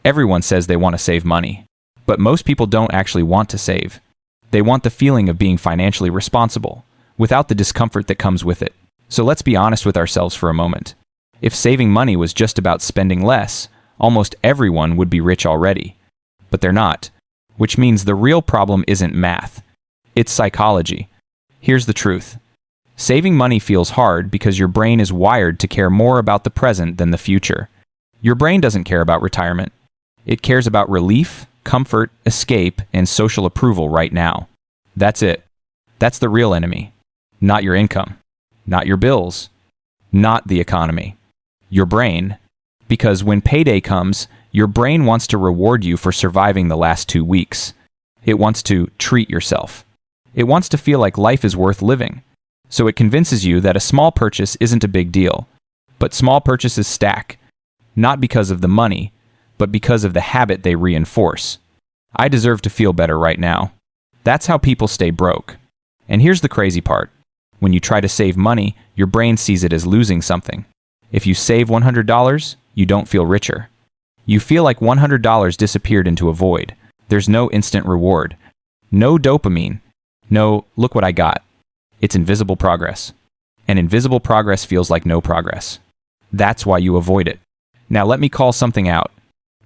Everyone says they want to save money, but most people don't actually want to save. They want the feeling of being financially responsible, without the discomfort that comes with it. So let's be honest with ourselves for a moment. If saving money was just about spending less, almost everyone would be rich already. But they're not, which means the real problem isn't math. It's psychology. Here's the truth. Saving money feels hard because your brain is wired to care more about the present than the future. Your brain doesn't care about retirement. It cares about relief, comfort, escape, and social approval right now. That's it. That's the real enemy. Not your income. Not your bills. Not the economy. Your brain. Because when payday comes, your brain wants to reward you for surviving the last 2 weeks. It wants to treat yourself. It wants to feel like life is worth living. So it convinces you that a small purchase isn't a big deal. But small purchases stack. Not because of the money, but because of the habit they reinforce. I deserve to feel better right now. That's how people stay broke. And here's the crazy part. When you try to save money, your brain sees it as losing something. If you save $100, you don't feel richer. You feel like $100 disappeared into a void. There's no instant reward. No dopamine. No, look what I got. It's invisible progress. And invisible progress feels like no progress. That's why you avoid it. Now let me call something out.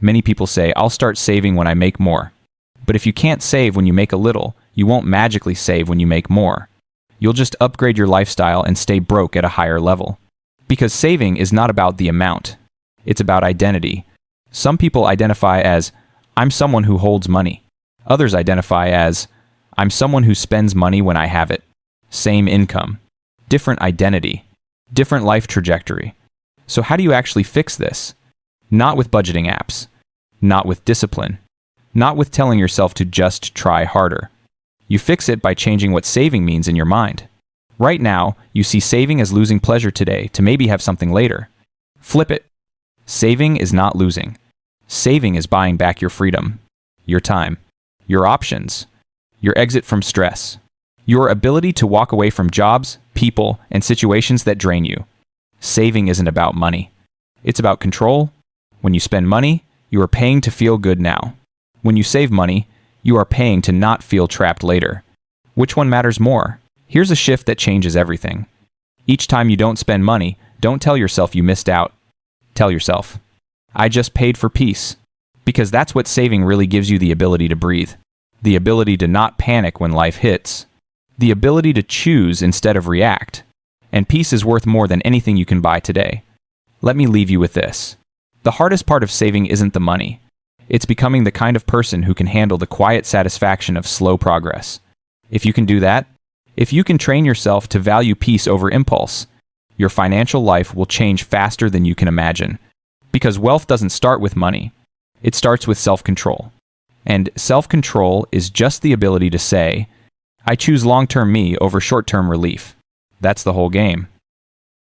Many people say, I'll start saving when I make more. But if you can't save when you make a little, you won't magically save when you make more. You'll just upgrade your lifestyle and stay broke at a higher level. Because saving is not about the amount. It's about identity. Some people identify as, I'm someone who holds money. Others identify as, I'm someone who spends money when I have it. Same income. Different identity. Different life trajectory. So how do you actually fix this? Not with budgeting apps. Not with discipline. Not with telling yourself to just try harder. You fix it by changing what saving means in your mind. Right now, you see saving as losing pleasure today to maybe have something later. Flip it. Saving is not losing. Saving is buying back your freedom, your time, your options, your exit from stress, your ability to walk away from jobs, people, and situations that drain you. Saving isn't about money. It's about control. When you spend money, you are paying to feel good now. When you save money, you are paying to not feel trapped later. Which one matters more? Here's a shift that changes everything. Each time you don't spend money, don't tell yourself you missed out. Tell yourself, I just paid for peace. Because that's what saving really gives you: the ability to breathe. The ability to not panic when life hits. The ability to choose instead of react. And peace is worth more than anything you can buy today. Let me leave you with this. The hardest part of saving isn't the money. It's becoming the kind of person who can handle the quiet satisfaction of slow progress. If you can do that, if you can train yourself to value peace over impulse, your financial life will change faster than you can imagine. Because wealth doesn't start with money. It starts with self-control. And self-control is just the ability to say, I choose long-term me over short-term relief. That's the whole game.